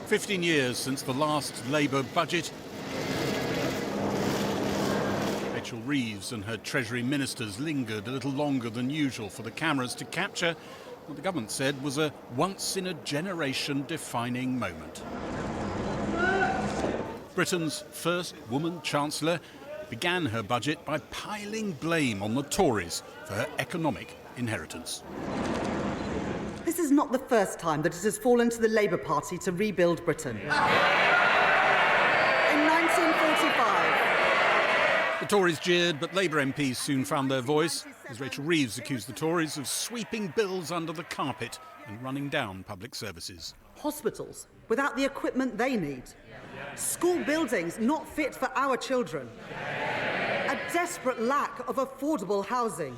15 years since the last Labour budget. Rachel Reeves and her Treasury ministers lingered a little longer than usual for the cameras to capture what the government said was a once-in-a-generation defining moment. Britain's first woman Chancellor began her budget by piling blame on the Tories for her economic inheritance. This is not the first time that it has fallen to the Labour Party to rebuild Britain. In 1945... The Tories jeered, but Labour MPs soon found their voice as Rachel Reeves accused the Tories of sweeping bills under the carpet and running down public services. Hospitals without the equipment they need. School buildings not fit for our children. A desperate lack of affordable housing.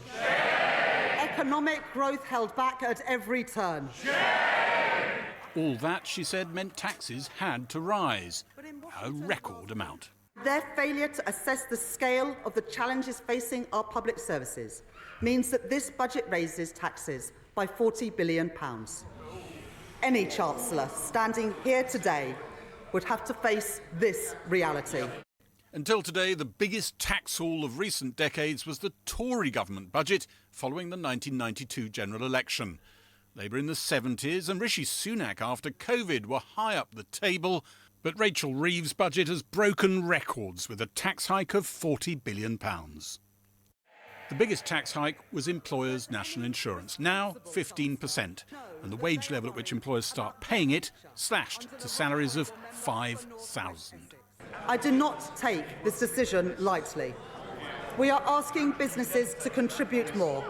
Economic growth held back at every turn. All that, she said, meant taxes had to rise. A record amount. Their failure to assess the scale of the challenges facing our public services means that this budget raises taxes by £40 billion. Any Chancellor standing here today would have to face this reality. Until today, the biggest tax haul of recent decades was the Tory government budget following the 1992 general election. Labour in the 70s and Rishi Sunak after COVID were high up the table, but Rachel Reeves' budget has broken records with a tax hike of £40 billion. The biggest tax hike was employers' national insurance, now 15%, and the wage level at which employers start paying it slashed to salaries of $5,000. I do not take this decision lightly. We are asking businesses to contribute more,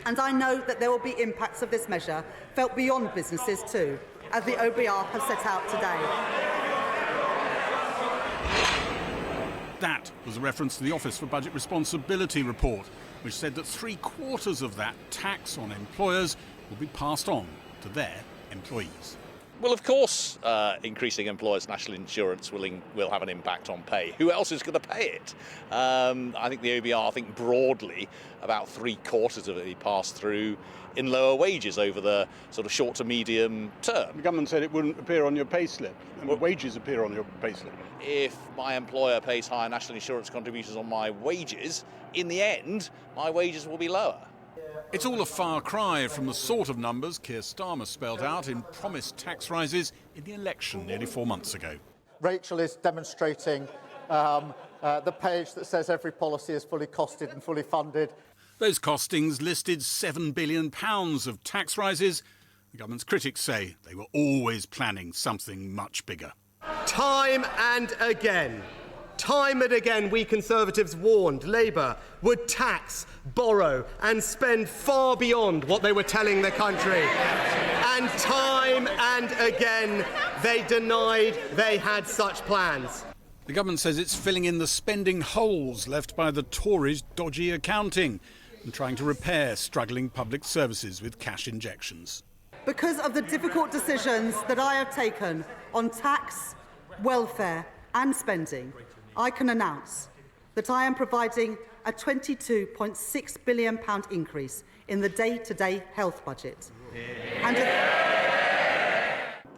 and I know that there will be impacts of this measure felt beyond businesses too, as the OBR have set out today. That was a reference to the Office for Budget Responsibility report, which said that 3/4 of that tax on employers will be passed on to their employees. Well, of course, increasing employers' national insurance will have an impact on pay. Who else is going to pay it? I think the OBR broadly about 3/4 of it be passed through in lower wages over the sort of short to medium term. The government said it wouldn't appear on your payslip, and the wages appear on your payslip. If my employer pays higher national insurance contributions on my wages, in the end, my wages will be lower. It's all a far cry from the sort of numbers Keir Starmer spelled out in promised tax rises in the election nearly 4 months ago. Rachel is demonstrating the page that says every policy is fully costed and fully funded. Those costings listed £7 billion of tax rises. The government's critics say they were always planning something much bigger. Time and again, we Conservatives warned Labour would tax, borrow and spend far beyond what they were telling the country. And time and again, they denied they had such plans. The government says it's filling in the spending holes left by the Tories' dodgy accounting and trying to repair struggling public services with cash injections. Because of the difficult decisions that I have taken on tax, welfare and spending, I can announce that I am providing a £22.6 billion increase in the day-to-day health budget. And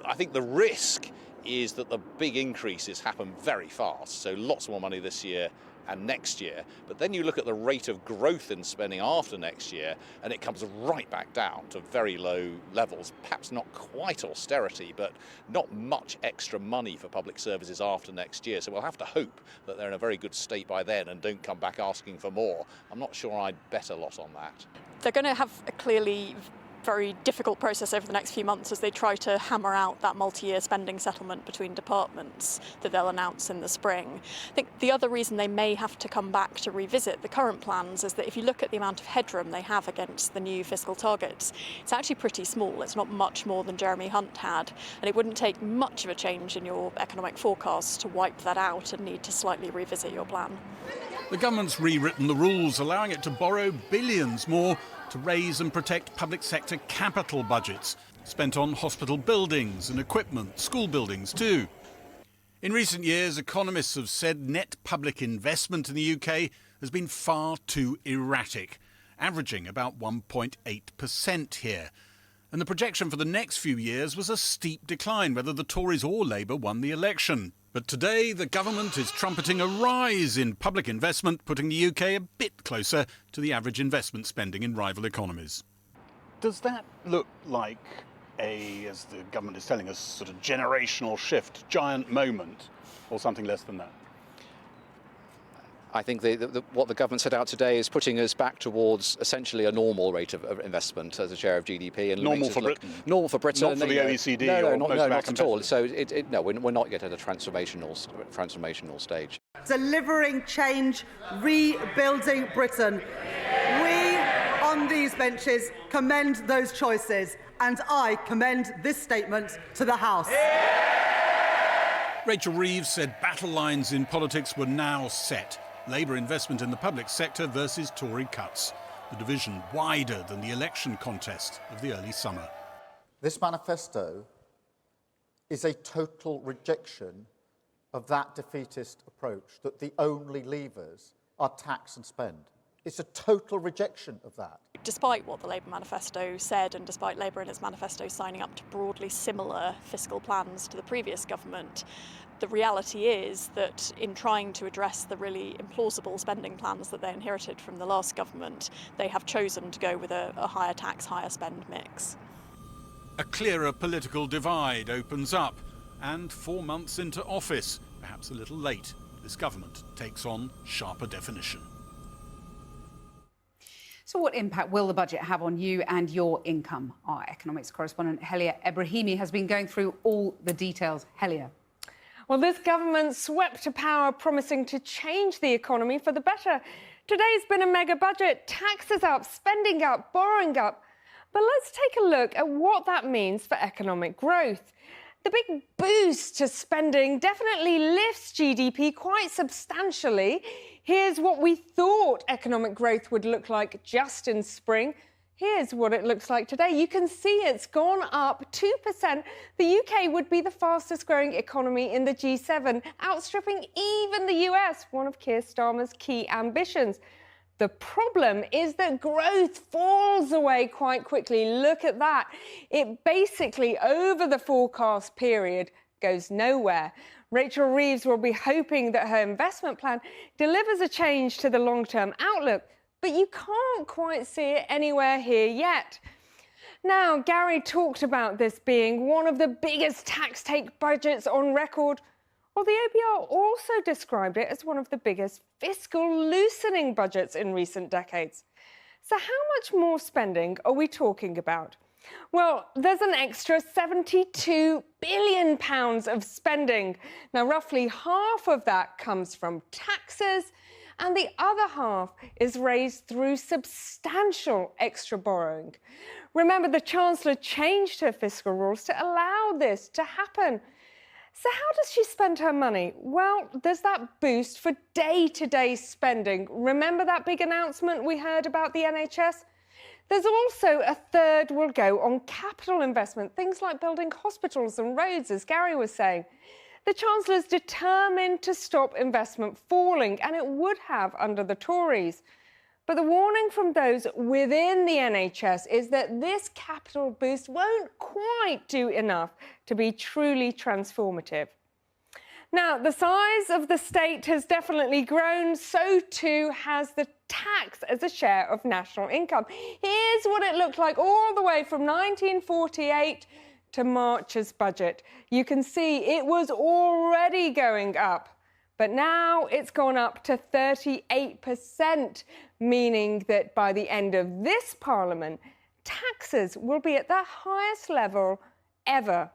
I think the risk is that the big increases happen very fast, so lots more money this year and next year. But then you look at the rate of growth in spending after next year, and it comes right back down to very low levels. Perhaps not quite austerity, but not much extra money for public services after next year. So we'll have to hope that they're in a very good state by then and don't come back asking for more. I'm not sure I'd bet a lot on that. They're going to have a clearly very difficult process over the next few months as they try to hammer out that multi-year spending settlement between departments that they'll announce in the spring. I think the other reason they may have to come back to revisit the current plans is that if you look at the amount of headroom they have against the new fiscal targets, it's actually pretty small. It's not much more than Jeremy Hunt had, and it wouldn't take much of a change in your economic forecasts to wipe that out and need to slightly revisit your plan. The government's rewritten the rules, allowing it to borrow billions more to raise and protect public sector capital budgets, spent on hospital buildings and equipment, school buildings too. In recent years, economists have said net public investment in the UK has been far too erratic, averaging about 1.8% here. And the projection for the next few years was a steep decline, whether the Tories or Labour won the election. But today, the government is trumpeting a rise in public investment, putting the UK a bit closer to the average investment spending in rival economies. Does that look like as the government is telling us, sort of generational shift, giant moment, or something less than that? I think what the government set out today is putting us back towards essentially a normal rate of investment as a share of GDP. And normal for Britain? Normal for Britain. Not for the OECD? No, not at all. So, no, we're not yet at a transformational stage. Delivering change, rebuilding Britain. We, on these benches, commend those choices, and I commend this statement to the House. Rachel Reeves said battle lines in politics were now set. Labour investment in the public sector versus Tory cuts. The division wider than the election contest of the early summer. This manifesto is a total rejection of that defeatist approach, that the only levers are tax and spend. It's a total rejection of that. Despite what the Labour manifesto said, and despite Labour in its manifesto signing up to broadly similar fiscal plans to the previous government, the reality is that in trying to address the really implausible spending plans that they inherited from the last government, they have chosen to go with a higher tax, higher spend mix. A clearer political divide opens up, and 4 months into office, perhaps a little late, this government takes on sharper definition. So what impact will the budget have on you and your income? Our economics correspondent Helia Ebrahimi has been going through all the details. Helia. Well, this government swept to power promising to change the economy for the better. Today's been a mega budget, taxes up, spending up, borrowing up. But let's take a look at what that means for economic growth. The big boost to spending definitely lifts GDP quite substantially. Here's what we thought economic growth would look like just in spring. Here's what it looks like today. You can see it's gone up 2%. The UK would be the fastest growing economy in the G7, outstripping even the US, one of Keir Starmer's key ambitions. The problem is that growth falls away quite quickly. Look at that. It basically, over the forecast period, goes nowhere. Rachel Reeves will be hoping that her investment plan delivers a change to the long-term outlook, but you can't quite see it anywhere here yet. Now, Gary talked about this being one of the biggest tax take budgets on record. Well, the OBR also described it as one of the biggest fiscal loosening budgets in recent decades. So how much more spending are we talking about? Well, there's an extra £72 billion of spending. Now, roughly half of that comes from taxes, and the other half is raised through substantial extra borrowing. Remember, the Chancellor changed her fiscal rules to allow this to happen. So how does she spend her money? Well, there's that boost for day-to-day spending. Remember that big announcement we heard about the NHS? There's also a third will go on capital investment, things like building hospitals and roads, as Gary was saying. The Chancellor's determined to stop investment falling, and it would have under the Tories. But the warning from those within the NHS is that this capital boost won't quite do enough to be truly transformative. Now, the size of the state has definitely grown, so too has the tax as a share of national income. Here's what it looked like all the way from 1948 to March's budget. You can see it was already going up, but now it's gone up to 38%, meaning that by the end of this Parliament, taxes will be at the highest level ever.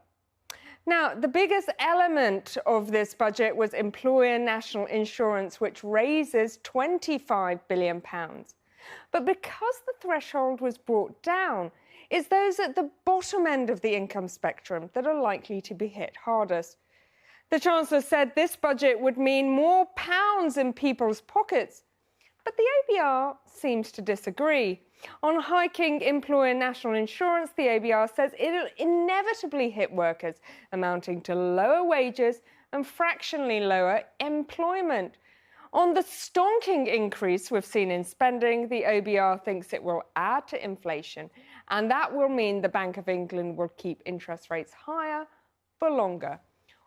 Now, the biggest element of this budget was employer national insurance, which raises £25 billion. But because the threshold was brought down, it's those at the bottom end of the income spectrum that are likely to be hit hardest. The Chancellor said this budget would mean more pounds in people's pockets, but the OBR seems to disagree. On hiking employer national insurance, the OBR says it'll inevitably hit workers, amounting to lower wages and fractionally lower employment. On the stonking increase we've seen in spending, the OBR thinks it will add to inflation, and that will mean the Bank of England will keep interest rates higher for longer.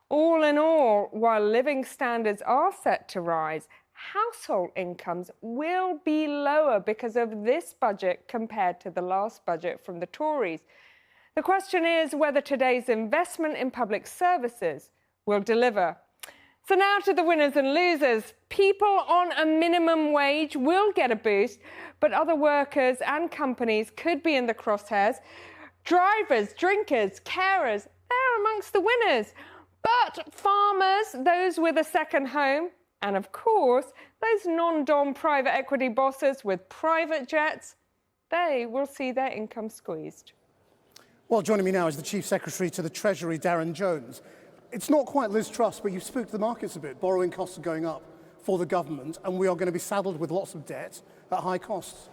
All in all, while living standards are set to rise, household incomes will be lower because of this budget compared to the last budget from the Tories. The question is whether today's investment in public services will deliver. So now to the winners and losers. People on a minimum wage will get a boost, but other workers and companies could be in the crosshairs. Drivers, drinkers, carers, they're amongst the winners. But farmers, those with a second home, and of course, those non-dom private equity bosses with private jets, they will see their income squeezed. Well, joining me now is the Chief Secretary to the Treasury, Darren Jones. It's not quite Liz Truss, but you've spooked the markets a bit. Borrowing costs are going up for the government, and we are going to be saddled with lots of debt at high costs.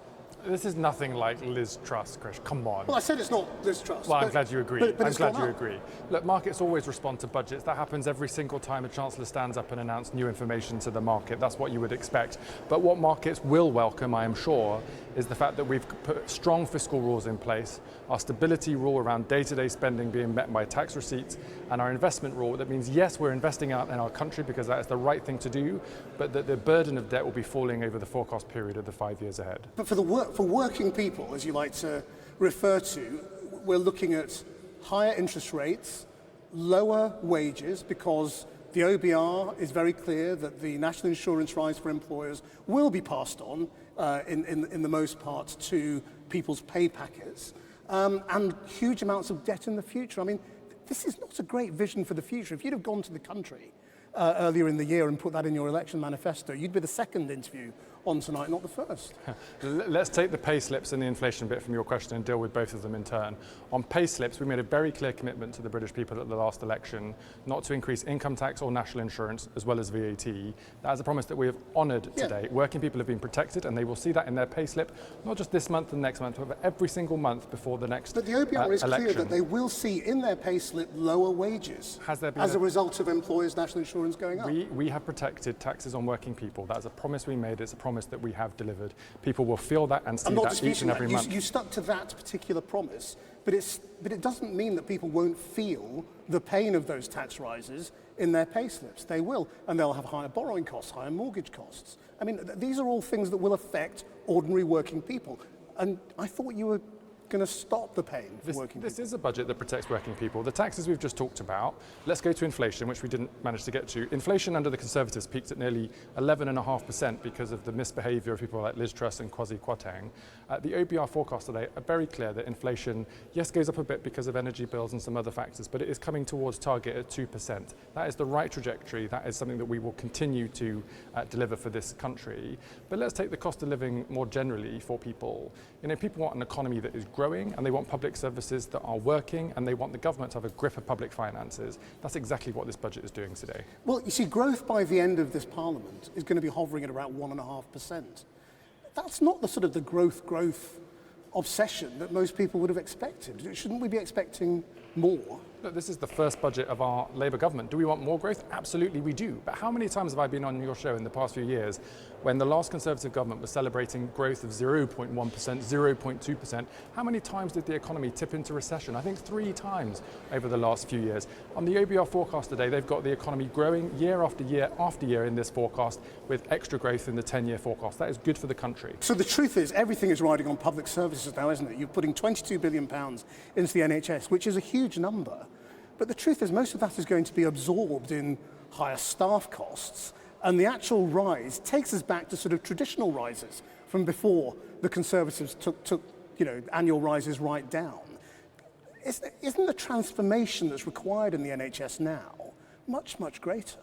This is nothing like Liz Truss, Krish. Come on. Well, I said it's not Liz Truss. Well, I'm glad you agree. But I'm glad you agree. Look, markets always respond to budgets. That happens every single time a Chancellor stands up and announces new information to the market. That's what you would expect. But what markets will welcome, I am sure, is the fact that we've put strong fiscal rules in place, our stability rule around day-to-day spending being met by tax receipts, and our investment rule that means, yes, we're investing out in our country because that is the right thing to do, but that the burden of debt will be falling over the forecast period of the 5 years ahead. But for working people, as you like to refer to, we're looking at higher interest rates, lower wages, because the OBR is very clear that the national insurance rise for employers will be passed on in the most part to people's pay packets, and huge amounts of debt in the future. I mean, this is not a great vision for the future. If you'd have gone to the country earlier in the year and put that in your election manifesto, you'd be the second interview on tonight, not the first. Let's take the pay slips and the inflation bit from your question and deal with both of them in turn. On pay slips, we made a very clear commitment to the British people at the last election not to increase income tax or national insurance, as well as VAT. That is a promise that we have honoured today. Working people have been protected, and they will see that in their pay slip, not just this month and next month, but every single month before the next election. But the OBR is clear that they will see in their pay slip lower wages as a result of employers' national insurance going up. We have protected taxes on working people. That is a promise we made. It's a promise that we have delivered. People will feel that and see that each and every month. You stuck to that particular promise, but it doesn't mean that people won't feel the pain of those tax rises in their pay slips. They will, and they'll have higher borrowing costs, higher mortgage costs. I mean, these are all things that will affect ordinary working people. And I thought you were going to stop the pain for working people. This is a budget that protects working people. The taxes we've just talked about. Let's go to inflation, which we didn't manage to get to. Inflation under the Conservatives peaked at nearly 11.5% because of the misbehaviour of people like Liz Truss and Kwasi Kwarteng. The OBR forecast today are very clear that inflation, yes, goes up a bit because of energy bills and some other factors, but it is coming towards target at 2%. That is the right trajectory. That is something that we will continue to deliver for this country. But let's take the cost of living more generally for people. You know, people want an economy that is growing, and they want public services that are working, and they want the government to have a grip of public finances. That's exactly what this budget is doing today. Well, you see, growth by the end of this Parliament is going to be hovering at around 1.5%. That's not the sort of the growth obsession that most people would have expected. Shouldn't we be expecting more? Look, this is the first budget of our Labour government. Do we want more growth? Absolutely we do. But how many times have I been on your show in the past few years when the last Conservative government was celebrating growth of 0.1%, 0.2%? How many times did the economy tip into recession? I think 3 times over the last few years. On the OBR forecast today, they've got the economy growing year after year after year in this forecast with extra growth in the 10-year forecast. That is good for the country. So the truth is, everything is riding on public services now, isn't it? You're putting £22 billion into the NHS, which is a huge number. But the truth is, most of that is going to be absorbed in higher staff costs, and the actual rise takes us back to sort of traditional rises from before the Conservatives took annual rises right down. Isn't the transformation that's required in the NHS now much, much greater?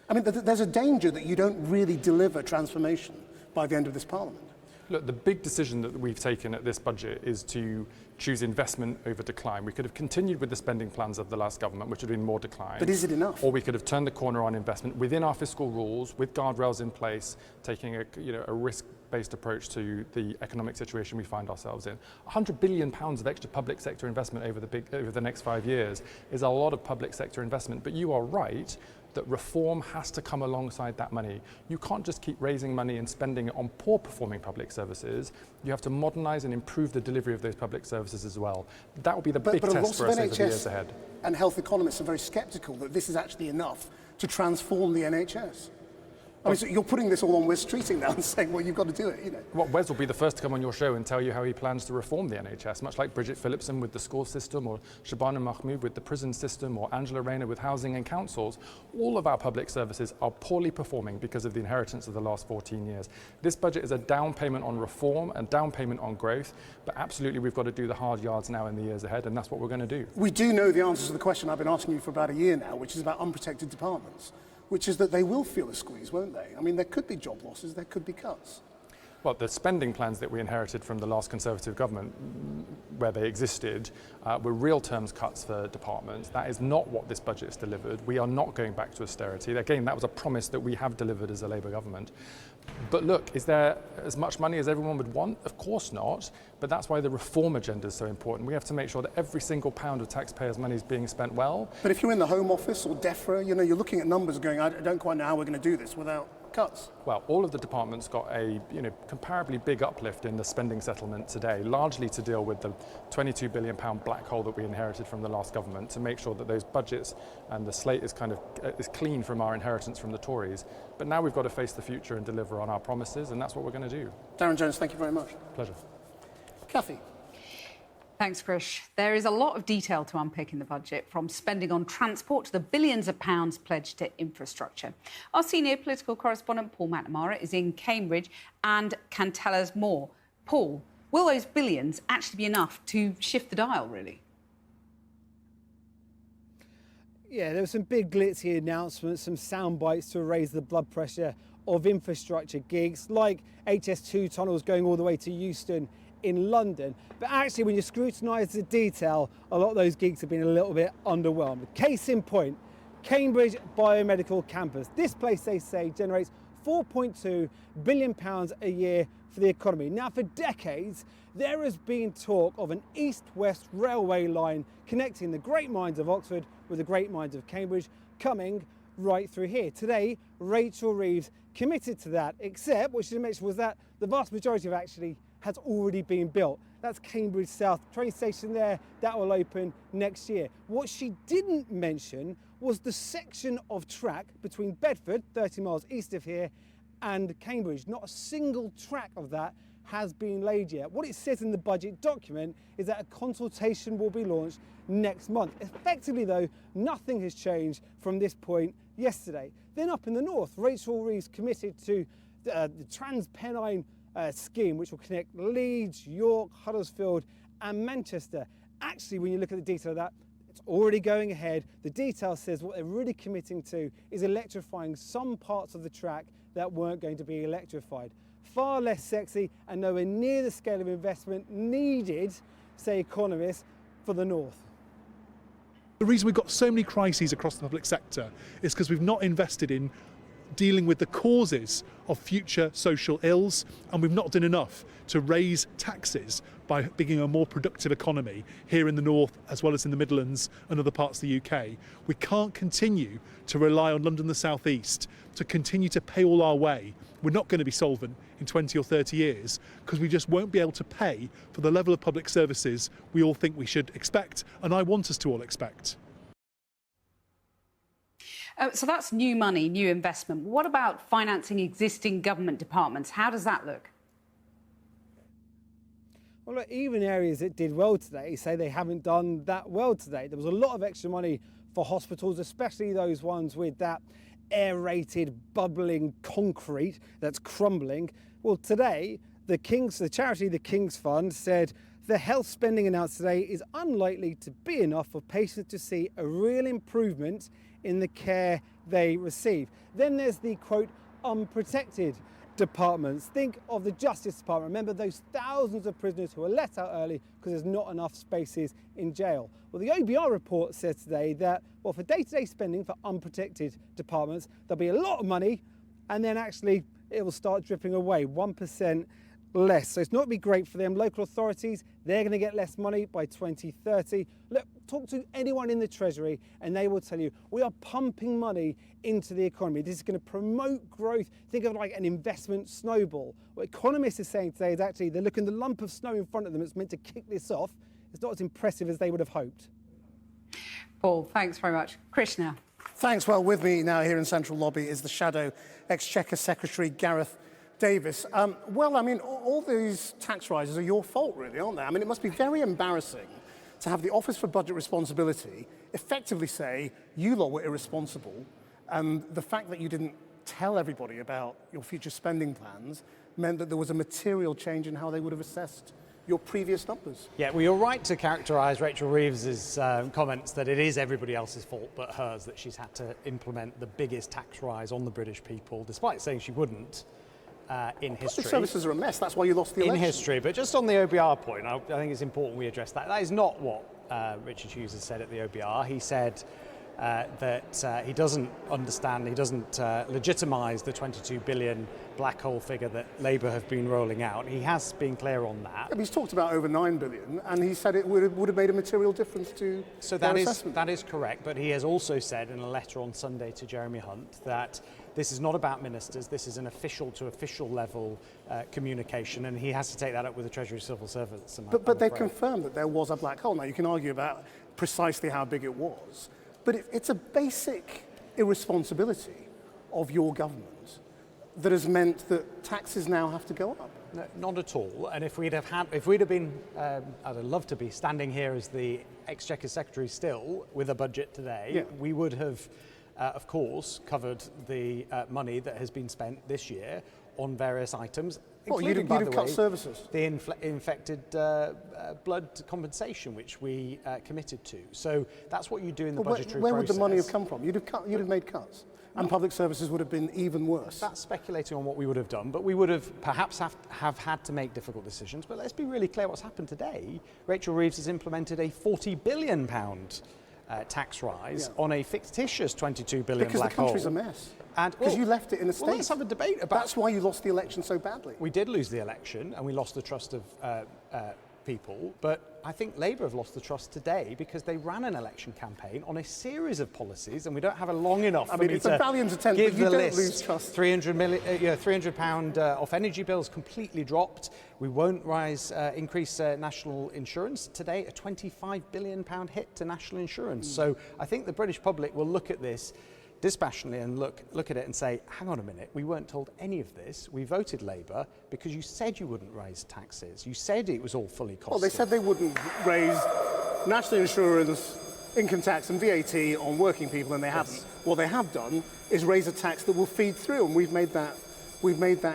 I mean, there's a danger that you don't really deliver transformation by the end of this Parliament. Look, the big decision that we've taken at this budget is to choose investment over decline. We could have continued with the spending plans of the last government, which would have been more decline. But is it enough? Or we could have turned the corner on investment within our fiscal rules, with guardrails in place, taking a risk-based approach to the economic situation we find ourselves in. £100 billion of extra public sector investment over the next 5 years is a lot of public sector investment. But you are right. that reform has to come alongside that money. You can't just keep raising money and spending it on poor performing public services. You have to modernise and improve the delivery of those public services as well. That will be the big test for us over the years ahead. And health economists are very sceptical that this is actually enough to transform the NHS. I mean, so you're putting this all on Wes Streeting now and saying, well, you've got to do it, you know. Well, Wes will be the first to come on your show and tell you how he plans to reform the NHS, much like Bridget Phillipson with the school system, or Shabana Mahmood with the prison system, or Angela Rayner with housing and councils. All of our public services are poorly performing because of the inheritance of the last 14 years. This budget is a down payment on reform and down payment on growth, but absolutely we've got to do the hard yards now in the years ahead, and that's what we're going to do. We do know the answer to the question I've been asking you for about a year now, which is about unprotected departments, which is that they will feel a squeeze, won't they? I mean, there could be job losses, there could be cuts. Well, the spending plans that we inherited from the last Conservative government, where they existed, were real terms cuts for departments. That is not what this budget has delivered. We are not going back to austerity. Again, that was a promise that we have delivered as a Labour government. But look, is there as much money as everyone would want? Of course not. But that's why the reform agenda is so important. We have to make sure that every single pound of taxpayers' money is being spent well. But if you're in the Home Office or DEFRA, you know, you're looking at numbers going, I don't quite know how we're going to do this without cuts. Well, all of the departments got a comparably big uplift in the spending settlement today, largely to deal with the £22 billion black hole that we inherited from the last government, to make sure that those budgets and the slate is is clean from our inheritance from the Tories. But now we've got to face the future and deliver on our promises, and that's what we're going to do. Darren Jones, thank you very much. Pleasure. Kathy. Thanks, Krish. There is a lot of detail to unpick in the budget, from spending on transport to the billions of pounds pledged to infrastructure. Our senior political correspondent, Paul McNamara, is in Cambridge and can tell us more. Paul, will those billions actually be enough to shift the dial, really? Yeah, there were some big glitzy announcements, some sound bites to raise the blood pressure of infrastructure gigs, like HS2 tunnels going all the way to Euston in London. But actually, when you scrutinise the detail, a lot of those gigs have been a little bit underwhelmed. Case in point, Cambridge Biomedical Campus. This place, they say, generates £4.2 billion a year for the economy. Now, for decades, there has been talk of an east-west railway line connecting the great minds of Oxford with the great minds of Cambridge, coming right through here. Today, Rachel Reeves committed to that, except what she mentioned was that the vast majority of actually has already been built. That's Cambridge South train station there, that will open next year. What she didn't mention was the section of track between Bedford, 30 miles east of here, and Cambridge. Not a single track of that has been laid yet. What it says in the budget document is that a consultation will be launched next month. Effectively though, nothing has changed from this point yesterday. Then up in the north, Rachel Reeves committed to the Trans-Pennine scheme, which will connect Leeds, York, Huddersfield and Manchester. Actually, when you look at the detail of that, it's already going ahead. The detail says what they're really committing to is electrifying some parts of the track that weren't going to be electrified. Far less sexy and nowhere near the scale of investment needed, say economists, for the north. The reason we've got so many crises across the public sector is because we've not invested in dealing with the causes of future social ills, and we've not done enough to raise taxes by being a more productive economy here in the north as well as in the Midlands and other parts of the UK. We can't continue to rely on London, the South East, to continue to pay all our way. We're not going to be solvent in 20 or 30 years because we just won't be able to pay for the level of public services we all think we should expect, and I want us to all expect. So that's new money, new investment. What about financing existing government departments? How does that look? Well, look, even areas that did well today say they haven't done that well today. There was a lot of extra money for hospitals, especially those ones with that aerated, bubbling concrete that's crumbling. Well, today, the charity The King's Fund said the health spending announced today is unlikely to be enough for patients to see a real improvement in the care they receive. Then there's the, quote, unprotected departments. Think of the Justice Department. Remember those thousands of prisoners who are let out early because there's not enough spaces in jail. Well, the OBR report says today that, well, for day-to-day spending for unprotected departments, there'll be a lot of money, and then actually it will start dripping away, 1% less. So it's not going to be great for them. Local authorities, they're going to get less money by 2030. Look, talk to anyone in the Treasury and they will tell you we are pumping money into the economy. This is going to promote growth. Think of it like an investment snowball. What economists are saying today is actually they're looking at the lump of snow in front of them that's meant to kick this off. It's not as impressive as they would have hoped. Paul, thanks very much. Krishna. Thanks. Well, with me now here in Central Lobby is the Shadow Exchequer Secretary, Gareth Davis. Well, I mean, all these tax rises are your fault, really, aren't they? I mean, it must be very embarrassing to have the Office for Budget Responsibility effectively say, you lot were irresponsible, and the fact that you didn't tell everybody about your future spending plans meant that there was a material change in how they would have assessed your previous numbers. Yeah, well, you're right to characterise Rachel Reeves' comments that it is everybody else's fault but hers that she's had to implement the biggest tax rise on the British people, despite saying she wouldn't in history. Public services are a mess, that's why you lost the election. In history, but just on the OBR point, I think it's important we address that. That is not what Richard Hughes has said at the OBR. He said that he doesn't understand, he doesn't legitimise the 22 billion black hole figure that Labour have been rolling out. He has been clear on that. Yeah, he's talked about over 9 billion, and he said it would have made a material difference to their assessment. That is correct, but he has also said in a letter on Sunday to Jeremy Hunt that this is not about ministers, this is an official to official level communication, and he has to take that up with the Treasury civil servants. But they confirmed that there was a black hole. Now, you can argue about precisely how big it was, but it's a basic irresponsibility of your government that has meant that taxes now have to go up. No, not at all. And if we'd have been, I'd love to be standing here as the Exchequer Secretary still with a budget today, we would have, of course, covered the money that has been spent this year on various items. You'd have cut services. The infected blood compensation, which we committed to. So that's what you do in the budgetary process. Where would the money have come from? You'd have made cuts. And public services would have been even worse. That's speculating on what we would have done, but we would have perhaps have had to make difficult decisions. But let's be really clear what's happened today. Rachel Reeves has implemented a £40 billion tax rise on a fictitious 22 billion black hole. Because the country's a mess. Because you left it in a state. Well, let's have a debate about. That's why you lost the election so badly. We did lose the election, and we lost the trust of people. But I think Labour have lost the trust today because they ran an election campaign on a series of policies, and we don't have a long enough. I mean, it's a valiant attempt, give but you the don't list. Lose trust. £300 off energy bills completely dropped. We won't increase national insurance today. A £25 billion hit to national insurance. So I think the British public will look at this dispassionately and look at it and say, hang on a minute, we weren't told any of this. We voted Labour because you said you wouldn't raise taxes. You said it was all fully costed. Well, they said they wouldn't raise national insurance, income tax and VAT on working people, and they haven't. What they have done is raise a tax that will feed through, and we've made that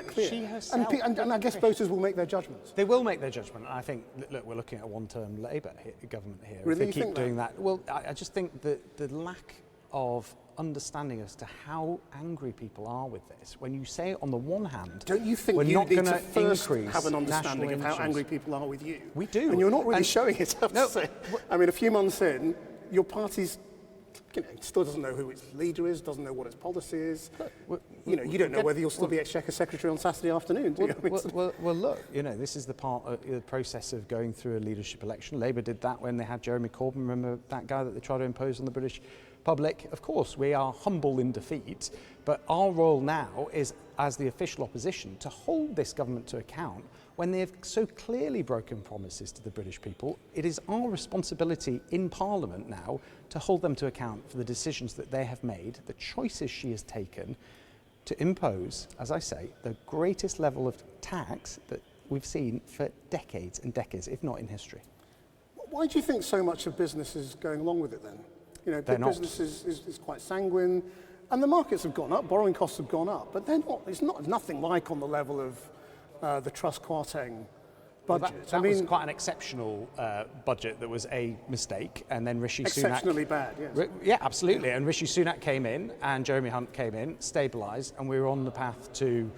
clear. She herself, and I guess voters will make their judgments. They will make their judgment. And I think, look, we're looking at a one-term Labour government here. Really? If they keep doing that. Well, I just think that the lack of understanding as to how angry people are with this. When you say on the one hand, don't you think you need to first have an understanding of how angry people are with you? We do. And you're not really showing it, I have to say. I mean, a few months in, your party's still doesn't know who its leader is, doesn't know what its policy is. You don't know whether you'll still be Exchequer Secretary on Saturday afternoon, do you? Well, look, this is the part of the process of going through a leadership election. Labour did that when they had Jeremy Corbyn. Remember that guy that they tried to impose on the British public? Of course, we are humble in defeat, but our role now is, as the official opposition, to hold this government to account when they have so clearly broken promises to the British people. It is our responsibility in Parliament now to hold them to account for the decisions that they have made, the choices she has taken to impose, as I say, the greatest level of tax that we've seen for decades and decades, if not in history. Why do you think so much of business is going along with it then? Business is quite sanguine, and the markets have gone up, borrowing costs have gone up, but they're not. It's nothing like on the level of the Truss Kwarteng budget. Well, that was quite an exceptional budget that was a mistake, and then Rishi Sunak... Exceptionally bad, yes. Yeah, absolutely, and Rishi Sunak came in, and Jeremy Hunt came in, stabilised, and we were on the path to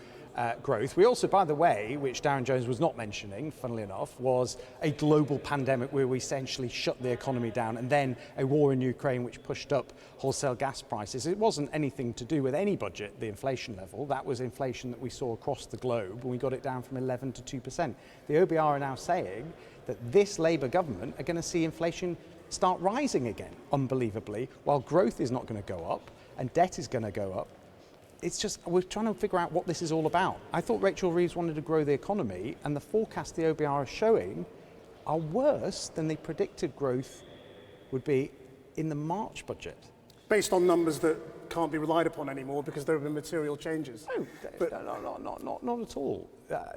growth. We also, by the way, which Darren Jones was not mentioning, funnily enough, was a global pandemic where we essentially shut the economy down, and then a war in Ukraine which pushed up wholesale gas prices. It wasn't anything to do with any budget, the inflation level. That was inflation that we saw across the globe, and we got it down from 11 to 2%. The OBR are now saying that this Labour government are going to see inflation start rising again, unbelievably, while growth is not going to go up and debt is going to go up. It's just, we're trying to figure out what this is all about. I thought Rachel Reeves wanted to grow the economy, and the forecasts the OBR are showing are worse than they predicted growth would be in the March budget. Based on numbers that can't be relied upon anymore because there have been material changes. No, not at all.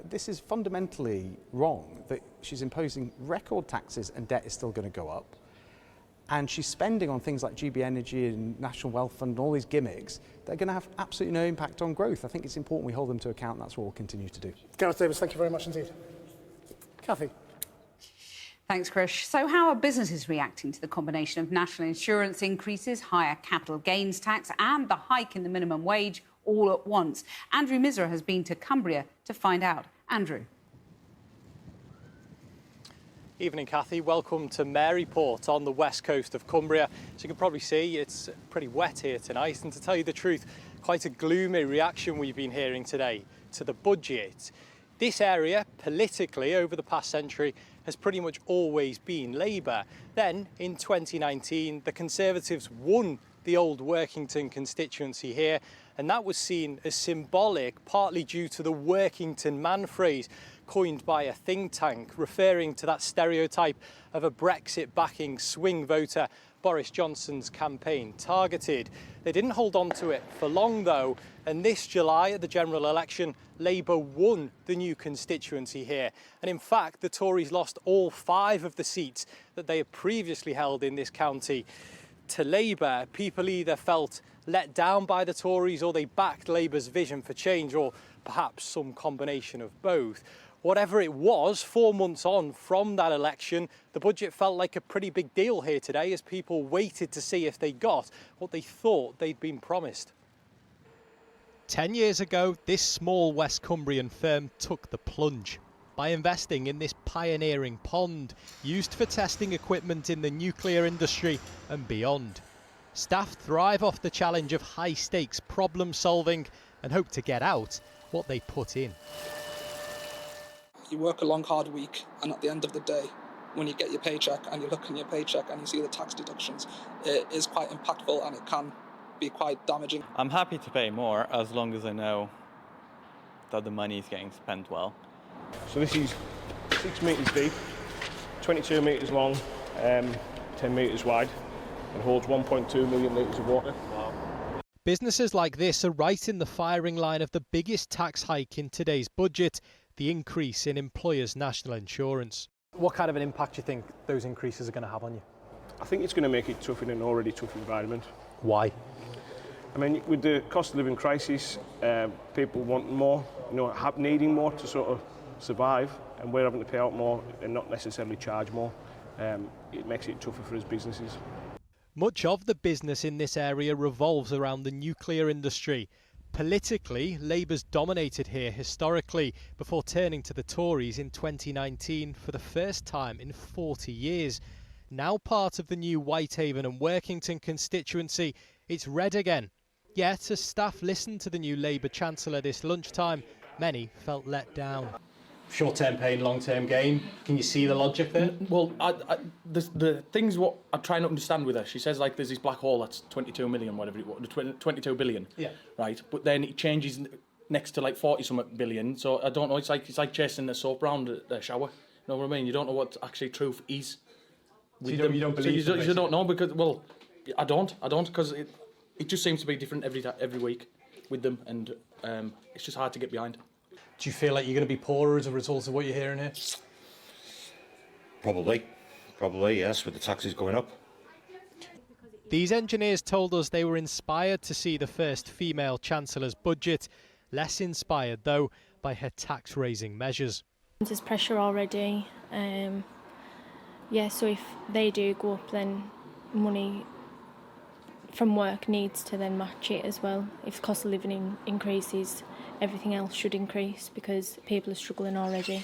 This is fundamentally wrong, that she's imposing record taxes and debt is still going to go up. And she's spending on things like GB Energy and National Wealth Fund and all these gimmicks that are going to have absolutely no impact on growth. I think it's important we hold them to account, and that's what we'll continue to do. Gareth Davis, thank you very much indeed. Cathy. Thanks, Krish. So how are businesses reacting to the combination of national insurance increases, higher capital gains tax and the hike in the minimum wage all at once? Andrew Misra has been to Cumbria to find out. Andrew. Evening, Cathy. Welcome to Maryport on the west coast of Cumbria. As you can probably see, it's pretty wet here tonight, and to tell you the truth, quite a gloomy reaction we've been hearing today to the budget. This area, politically, over the past century, has pretty much always been Labour. Then, in 2019, the Conservatives won the old Workington constituency here, and that was seen as symbolic, partly due to the Workington man phrase coined by a think tank, referring to that stereotype of a Brexit-backing swing voter Boris Johnson's campaign targeted. They didn't hold on to it for long, though, and this July at the general election, Labour won the new constituency here. And in fact, the Tories lost all 5 of the seats that they had previously held in this county to Labour. People either felt let down by the Tories or they backed Labour's vision for change, or perhaps some combination of both. Whatever it was, 4 months on from that election, the budget felt like a pretty big deal here today as people waited to see if they got what they thought they'd been promised. 10 years ago, this small West Cumbrian firm took the plunge by investing in this pioneering pond used for testing equipment in the nuclear industry and beyond. Staff thrive off the challenge of high-stakes problem solving and hope to get out what they put in. You work a long, hard week, and at the end of the day, when you get your paycheck and you look in your paycheck and you see the tax deductions, it is quite impactful and it can be quite damaging. I'm happy to pay more as long as I know that the money is getting spent well. So this is 6 metres deep, 22 metres long, 10 metres wide, and holds 1.2 million litres of water. Wow. Businesses like this are right in the firing line of the biggest tax hike in today's budget, the increase in employers' national insurance. What kind of an impact do you think those increases are going to have on you? I think it's going to make it tough in an already tough environment. Why? I mean, with the cost of living crisis, people want more, needing more to sort of survive, and we're having to pay out more and not necessarily charge more. It makes it tougher for us businesses. Much of the business in this area revolves around the nuclear industry. Politically, Labour's dominated here historically before turning to the Tories in 2019 for the first time in 40 years. Now part of the new Whitehaven and Workington constituency, it's red again. Yet, as staff listened to the new Labour Chancellor this lunchtime, many felt let down. Short-term pain, long-term gain. Can you see the logic there? Well, the things what I try not to understand with her. She says like there's this black hole that's 22 million, whatever it was, 22 billion. Yeah. Right, but then it changes next to like 40-something billion. So I don't know. It's like chasing a soap round a shower. You know what I mean? You don't know what actually truth is. So you don't believe. So you don't know because I don't because it just seems to be different every week with them, and it's just hard to get behind. Do you feel like you're going to be poorer as a result of what you're hearing here? Probably, yes, with the taxes going up. These engineers told us they were inspired to see the first female Chancellor's budget, less inspired, though, by her tax-raising measures. There's pressure already. So if they do go up, then money from work needs to then match it as well. If cost of living increases, everything else should increase because people are struggling already.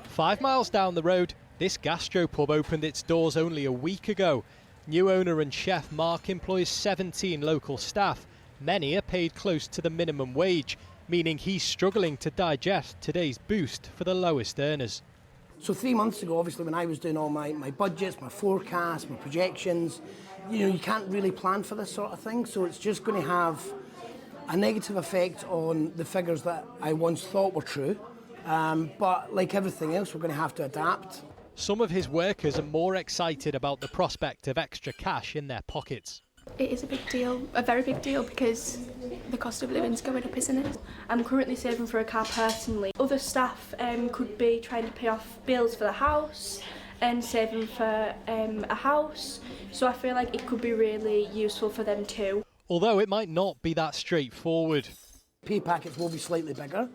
5 miles down the road, this gastropub opened its doors only a week ago. New owner and chef Mark employs 17 local staff. Many are paid close to the minimum wage, meaning he's struggling to digest today's boost for the lowest earners. So 3 months ago, obviously, when I was doing all my budgets, my forecasts, my projections, you can't really plan for this sort of thing. So it's just going to have a negative effect on the figures that I once thought were true. But like everything else, we're going to have to adapt. Some of his workers are more excited about the prospect of extra cash in their pockets. It is a big deal, a very big deal, because the cost of living's going up, isn't it? I'm currently saving for a car personally. Other staff could be trying to pay off bills for the house and saving for a house, so I feel like it could be really useful for them too. Although it might not be that straightforward. Pay packets will be slightly bigger,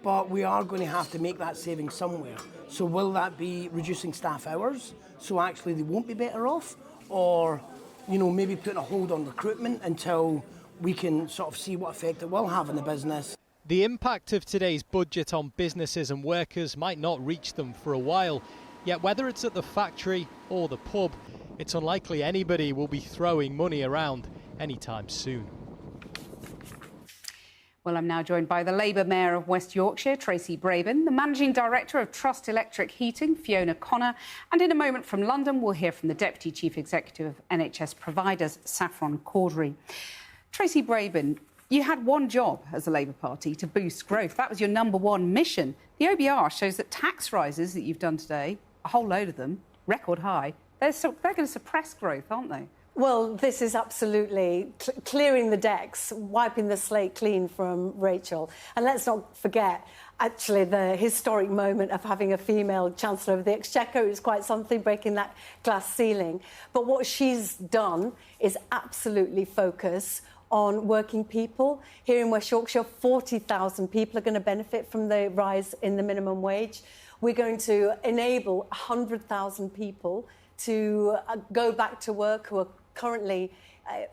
but we are going to have to make that saving somewhere. So will that be reducing staff hours, so actually they won't be better off, or maybe putting a hold on recruitment until we can sort of see what effect it will have on the business. The impact of today's budget on businesses and workers might not reach them for a while, yet whether it's at the factory or the pub, it's unlikely anybody will be throwing money around anytime soon. Well, I'm now joined by the Labour Mayor of West Yorkshire, Tracy Brabin, the Managing Director of Trust Electric Heating, Fiona Connor, and in a moment from London, we'll hear from the Deputy Chief Executive of NHS Providers, Saffron Caudry. Tracy Brabin, you had one job as a Labour Party to boost growth. That was your #1 mission. The OBR shows that tax rises that you've done today, a whole load of them, record high, they're going to suppress growth, aren't they? Well, this is absolutely clearing the decks, wiping the slate clean from Rachel. And let's not forget, actually, the historic moment of having a female Chancellor of the Exchequer is quite something, breaking that glass ceiling. But what she's done is absolutely focus on working people. Here in West Yorkshire, 40,000 people are going to benefit from the rise in the minimum wage. We're going to enable 100,000 people to go back to work who are currently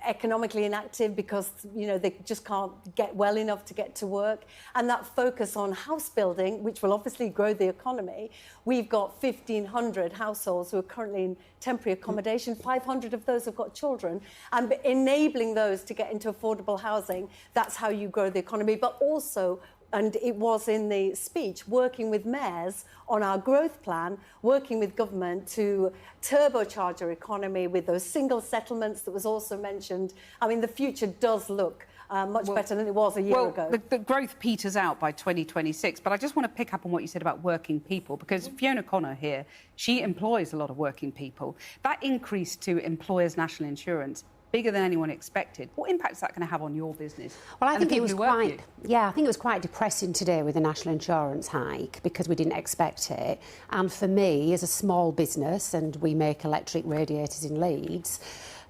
economically inactive because they just can't get well enough to get to work. And that focus on house building, which will obviously grow the economy. We've got 1,500 households who are currently in temporary accommodation. 500 of those have got children. And enabling those to get into affordable housing, that's how you grow the economy. But also, and it was in the speech, working with mayors on our growth plan, working with government to turbocharge our economy with those single settlements that was also mentioned. I mean, the future does look much better than it was a year ago. The growth peters out by 2026, but I just want to pick up on what you said about working people, because Fiona Connor here, she employs a lot of working people. That increase to employers' national insurance, bigger than anyone expected. What impact is that going to have on your business? Well, I think it was quite depressing today with the national insurance hike because we didn't expect it. And for me, as a small business, and we make electric radiators in Leeds,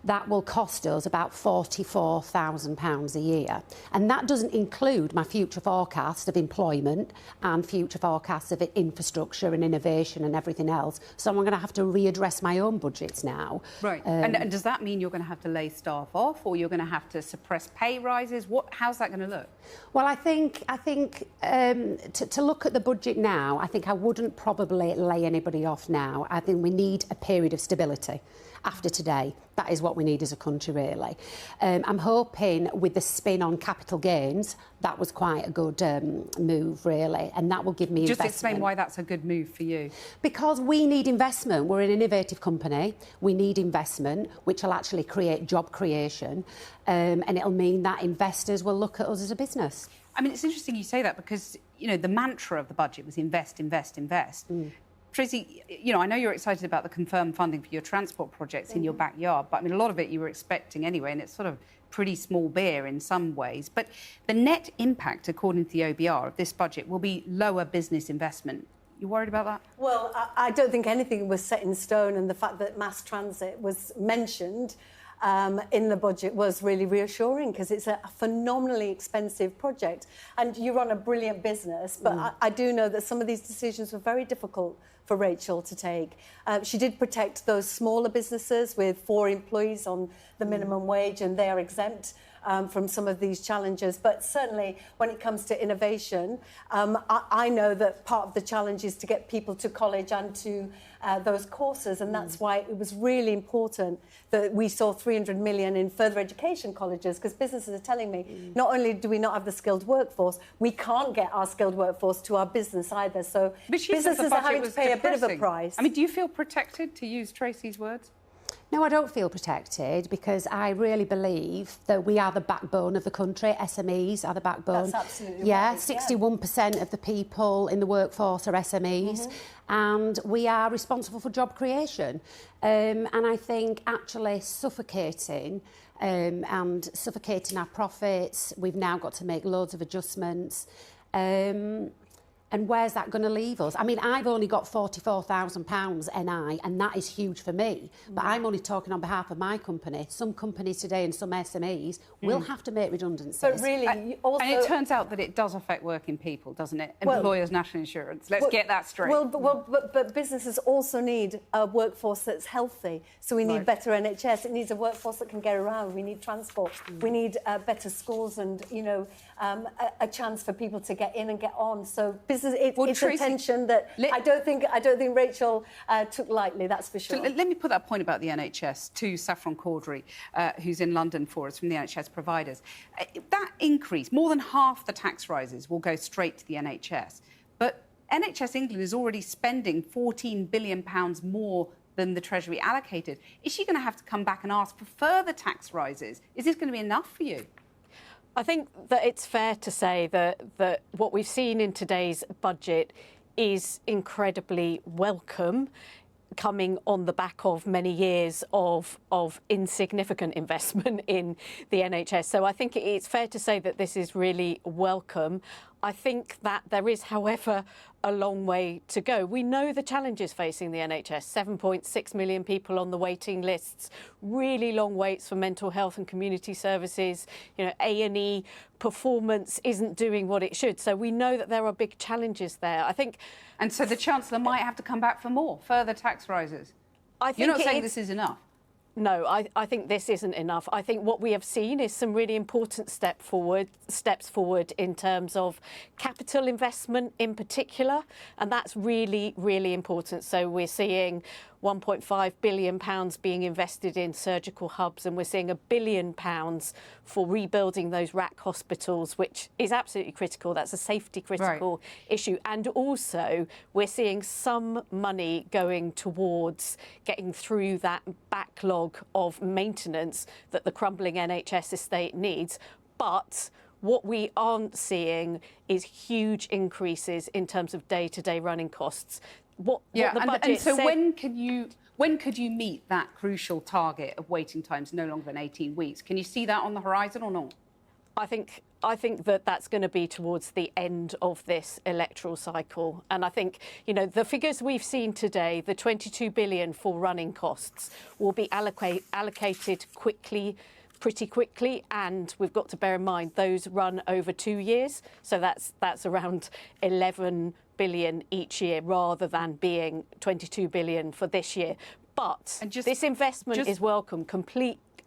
that will cost us about £44,000 a year. And that doesn't include my future forecast of employment and future forecasts of infrastructure and innovation and everything else. So I'm going to have to readdress my own budgets now. Right. And does that mean you're going to have to lay staff off, or you're going to have to suppress pay rises? How's that going to look? Well, I think to look at the budget now, I think I wouldn't probably lay anybody off now. I think we need a period of stability after today. That is what we need as a country, really. I'm hoping with the spin on capital gains, that was quite a good move, really, and that will give me investment. Just explain why that's a good move for you. Because we need investment. We're an innovative company. We need investment, which will actually create job creation, and it'll mean that investors will look at us as a business. I mean, it's interesting you say that because, the mantra of the budget was invest, invest, invest. Tracy, I know you're excited about the confirmed funding for your transport projects in your backyard, but I mean, a lot of it you were expecting anyway, and it's sort of pretty small beer in some ways. But the net impact, according to the OBR, of this budget will be lower business investment. You worried about that? Well, I don't think anything was set in stone, and the fact that mass transit was mentioned in the budget was really reassuring, because it's a phenomenally expensive project and you run a brilliant business, but I do know that some of these decisions were very difficult for Rachel to take. She did protect those smaller businesses with 4 employees on the minimum wage, and they are exempt from some of these challenges. But certainly when it comes to innovation, I know that part of the challenge is to get people to college and to those courses, and that's why it was really important that we saw 300 million in further education colleges, because businesses are telling me not only do we not have the skilled workforce, we can't get our skilled workforce to our business either. So businesses are having to pay a bit of a price. I mean, do you feel protected, to use Tracy's words? No, I don't feel protected because I really believe that we are the backbone of the country. SMEs are the backbone. That's absolutely yeah, right. 61% of the people in the workforce are SMEs, and we are responsible for job creation. And I think actually suffocating and suffocating our profits, we've now got to make loads of adjustments. And where's that going to leave us? I mean, I've only got £44,000 NI, and that is huge for me. But I'm only talking on behalf of my company. Some companies today and some SMEs will have to make redundancies. But really, also... And it turns out that it does affect working people, doesn't it? Employers' national insurance. Let's get that straight. But businesses also need a workforce that's healthy. So we need better NHS. It needs a workforce that can get around. We need transport. We need better schools and, you know, a chance for people to get in and get on. So it's a tension that I don't think Rachel took lightly, that's for sure. So let me put that point about the NHS to Saffron Caudry, who's in London for us from the NHS providers. That increase, more than half the tax rises will go straight to the NHS. But NHS England is already spending £14 billion more than the Treasury allocated. Is she going to have to come back and ask for further tax rises? Is this going to be enough for you? I think that it's fair to say that what we've seen in today's budget is incredibly welcome, coming on the back of many years of insignificant investment in the NHS. So I think it's fair to say that this is really welcome. I think that there is, however, a long way to go. We know the challenges facing the NHS, 7.6 million people on the waiting lists, really long waits for mental health and community services, you know, A&E performance isn't doing what it should. So we know that there are big challenges there. I think... And so the Chancellor might have to come back for more, further tax rises. You're not saying this is enough? No, I think this isn't enough. I think what we have seen is some really important steps forward in terms of capital investment in particular, and that's really, really important. So we're seeing £1.5 billion being invested in surgical hubs, and we're seeing £1 billion for rebuilding those RAC hospitals, which is absolutely critical. That's a safety critical issue. And also we're seeing some money going towards getting through that backlog of maintenance that the crumbling NHS estate needs. But what we aren't seeing is huge increases in terms of day-to-day running costs. When could you meet that crucial target of waiting times no longer than 18 weeks? Can you see that on the horizon or not? I think that that's going to be towards the end of this electoral cycle. And I think, you know, the figures we've seen today, the 22 billion for running costs, will be allocated pretty quickly, and we've got to bear in mind those run over 2 years, so that's around 11 billion each year rather than being 22 billion for this year. But this investment is welcome,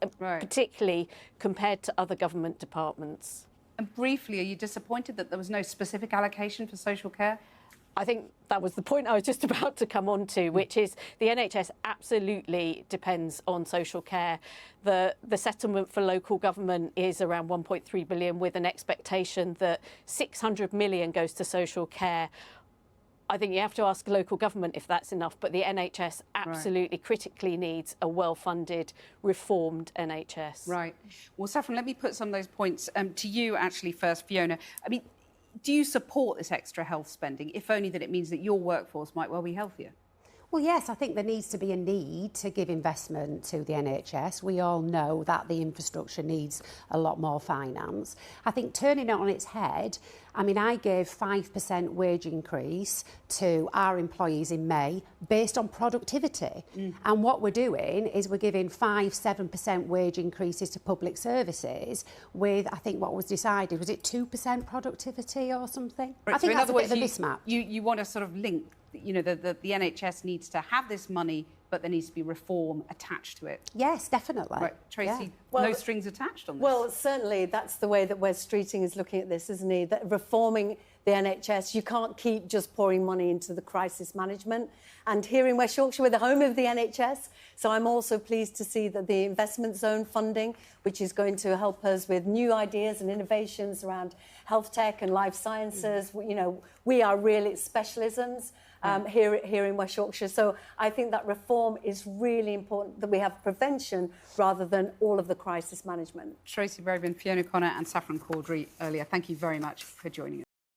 particularly compared to other government departments. And briefly, are you disappointed that there was no specific allocation for social care? I think that was the point I was just about to come on to, which is the NHS absolutely depends on social care. The settlement for local government is around 1.3 billion, with an expectation that 600 million goes to social care. I think you have to ask local government if that's enough, but the NHS absolutely critically needs a well-funded, reformed NHS. Right. Well, Saffron, let me put some of those points to you actually first, Fiona. I mean, do you support this extra health spending, if only that it means that your workforce might well be healthier? Well, yes, I think there needs to be a need to give investment to the NHS. We all know that the infrastructure needs a lot more finance. I think turning it on its head, I mean, I gave 5% wage increase to our employees in May based on productivity. And what we're doing is we're giving 5-7% wage increases to public services with, I think what was decided, was it 2% productivity or something? Right, I think so that's a bit of a mismatch. You want to sort of link, you know, the NHS needs to have this money, but there needs to be reform attached to it. Yes, definitely. Right, Tracy, Yeah. Well, no strings attached on this. Well, certainly that's the way that Wes Streeting is looking at this, isn't he? That reforming the NHS, you can't keep just pouring money into the crisis management. And here in West Yorkshire, we're the home of the NHS, so I'm also pleased to see that the investment zone funding, which is going to help us with new ideas and innovations around health tech and life sciences, you know, we are really specialisms. Here in West Yorkshire. So I think that reform is really important, that we have prevention rather than all of the crisis management. Tracy Bergman, Fiona Connor and Saffron Caudry earlier, thank you very much for joining us.